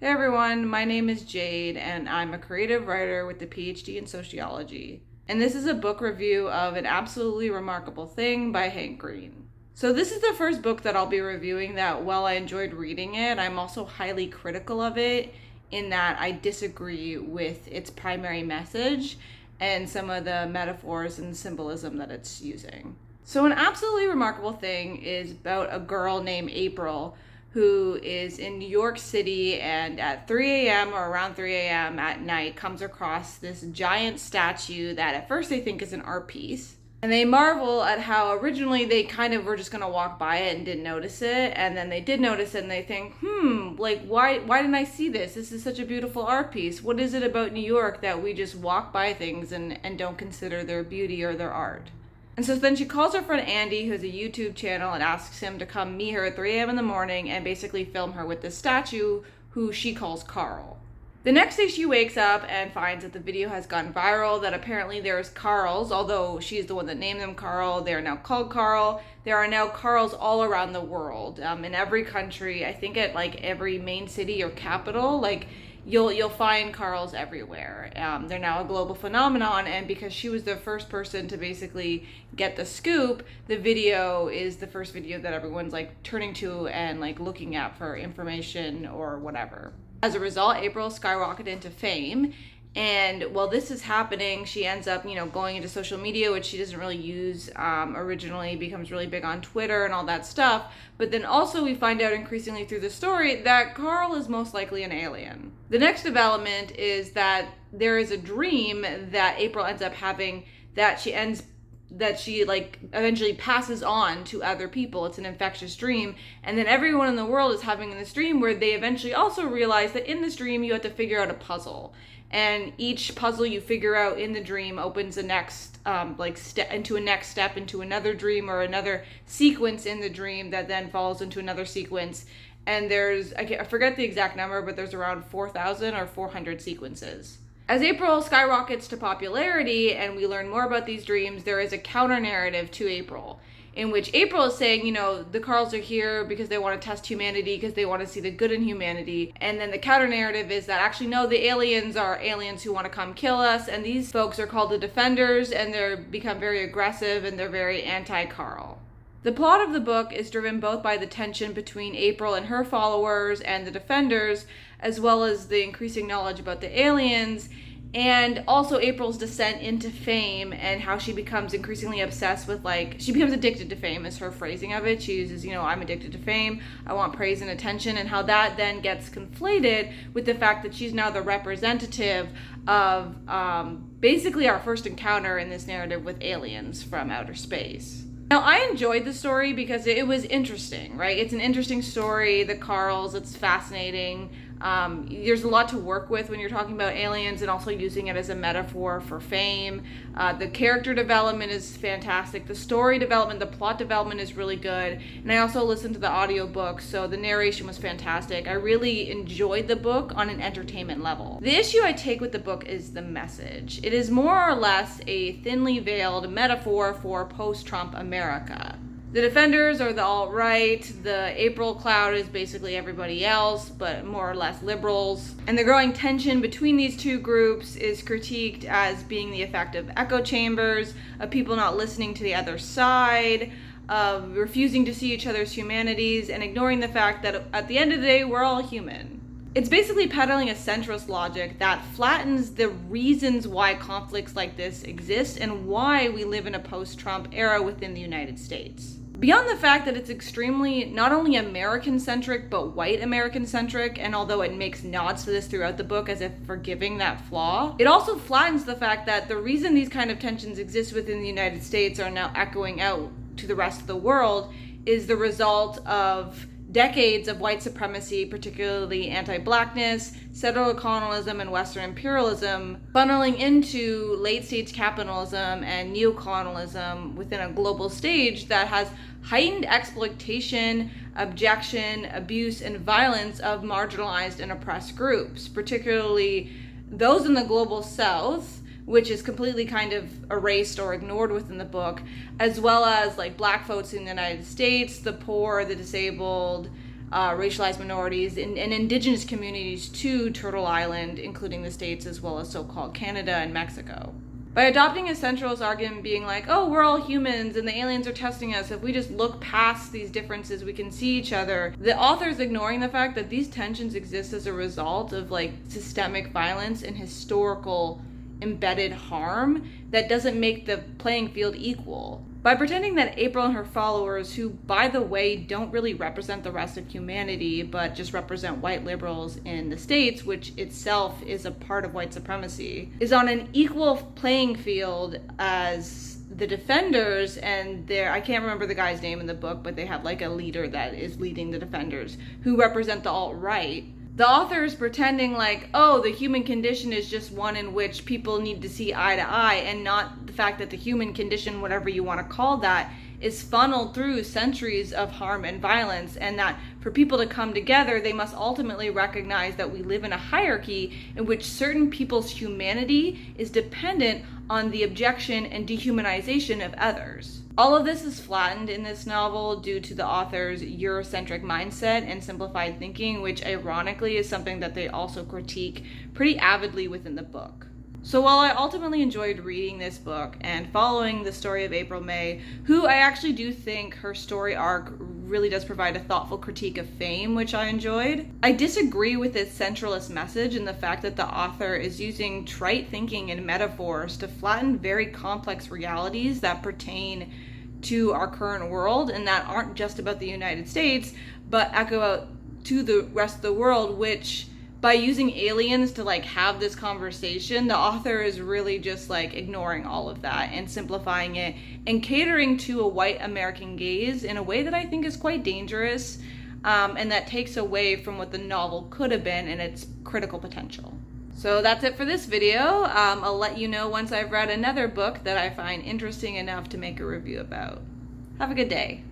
Hey everyone, my name is Jade and I'm a creative writer with a PhD in Sociology. And this is a book review of An Absolutely Remarkable Thing by Hank Green. So this is the first book that I'll be reviewing that while I enjoyed reading it, I'm also highly critical of it in that I disagree with its primary message and some of the metaphors and symbolism that it's using. So An Absolutely Remarkable Thing is about a girl named April who is in New York City and at 3 a.m. or around 3 a.m. at night comes across this giant statue that at first they think is an art piece. And they marvel at how originally they kind of were just going to walk by it and didn't notice it. And then they did notice it and they think, why didn't I see this? This is such a beautiful art piece. What is it about New York that we just walk by things and don't consider their beauty or their art? And so then she calls her friend Andy, who has a YouTube channel, and asks him to come meet her at 3 a.m. in the morning and basically film her with this statue, who she calls Carl. The next day she wakes up and finds that the video has gone viral, that apparently there's Carls, although she's the one that named them Carl, they are now called Carl. There are now Carls all around the world, in every country, I think at like every main city or capital, you'll find Carls everywhere. They're now a global phenomenon, and because she was the first person to basically get the scoop, the video is the first video that everyone's like turning to and like looking at for information or whatever. As a result, April skyrocketed into fame. And while this is happening, she ends up, going into social media, which she doesn't really use originally, becomes really big on Twitter and all that stuff. But then also we find out increasingly through the story that Carl is most likely an alien. The next development is that there is a dream that April ends up having that she eventually passes on to other people. It's an infectious dream. And then everyone in the world is having this dream where they eventually also realize that in this dream you have to figure out a puzzle. And each puzzle you figure out in the dream opens the next into a next step into another dream or another sequence in the dream that then falls into another sequence. And I forget the exact number, but there's around 4,000 or 400 sequences. As April skyrockets to popularity and we learn more about these dreams, there is a counter narrative to April, in which April is saying, the Carls are here because they want to test humanity, because they want to see the good in humanity. And then the counter narrative is that actually, no, the aliens are aliens who want to come kill us. And these folks are called the Defenders, and they're become very aggressive and they're very anti-Carl. The plot of the book is driven both by the tension between April and her followers and the Defenders, as well as the increasing knowledge about the aliens, and also April's descent into fame and how she becomes increasingly obsessed with, she becomes addicted to fame is her phrasing of it. She uses, I'm addicted to fame, I want praise and attention, and how that then gets conflated with the fact that she's now the representative of basically our first encounter in this narrative with aliens from outer space. Now, I enjoyed the story because it was interesting, right? It's an interesting story, the Carls, it's fascinating. There's a lot to work with when you're talking about aliens and also using it as a metaphor for fame. The character development is fantastic. The story development, the plot development is really good. And I also listened to the audiobook, so the narration was fantastic. I really enjoyed the book on an entertainment level. The issue I take with the book is the message. It is more or less a thinly veiled metaphor for post-Trump America. The Defenders are the alt-right, the April cloud is basically everybody else, but more or less liberals. And the growing tension between these two groups is critiqued as being the effect of echo chambers, of people not listening to the other side, of refusing to see each other's humanities, and ignoring the fact that at the end of the day, we're all human. It's basically peddling a centrist logic that flattens the reasons why conflicts like this exist and why we live in a post-Trump era within the United States. Beyond the fact that it's extremely not only American-centric, but white American-centric, and although it makes nods to this throughout the book as if forgiving that flaw, it also flattens the fact that the reason these kind of tensions exist within the United States are now echoing out to the rest of the world is the result of decades of white supremacy, particularly anti-blackness, settler colonialism, and Western imperialism, funneling into late-stage capitalism and neocolonialism within a global stage that has heightened exploitation, objection, abuse, and violence of marginalized and oppressed groups, particularly those in the global south, which is completely kind of erased or ignored within the book, as well as like black folks in the United States, the poor, the disabled, racialized minorities and indigenous communities to Turtle Island, including the States as well as so-called Canada and Mexico. By adopting a centralist argument being like, oh, we're all humans and the aliens are testing us, if we just look past these differences, we can see each other, the author's ignoring the fact that these tensions exist as a result of like systemic violence and historical embedded harm that doesn't make the playing field equal. By pretending that April and her followers, who, by the way, don't really represent the rest of humanity, but just represent white liberals in the States, which itself is a part of white supremacy, is on an equal playing field as the defenders and I can't remember the guy's name in the book, but they have like a leader that is leading the defenders who represent the alt-right. The author is pretending like, oh, the human condition is just one in which people need to see eye to eye, and not the fact that the human condition, whatever you want to call that, is funneled through centuries of harm and violence, and that for people to come together, they must ultimately recognize that we live in a hierarchy in which certain people's humanity is dependent on the objection and dehumanization of others. All of this is flattened in this novel due to the author's Eurocentric mindset and simplified thinking, which ironically is something that they also critique pretty avidly within the book. So while I ultimately enjoyed reading this book and following the story of April May, who I actually do think her story arc really does provide a thoughtful critique of fame, which I enjoyed, I disagree with its centralist message and the fact that the author is using trite thinking and metaphors to flatten very complex realities that pertain to our current world and that aren't just about the United States, but echo out to the rest of the world, which by using aliens to like have this conversation, the author is really just like ignoring all of that and simplifying it and catering to a white American gaze in a way that I think is quite dangerous, and that takes away from what the novel could have been and its critical potential. So that's it for this video. I'll let you know once I've read another book that I find interesting enough to make a review about. Have a good day.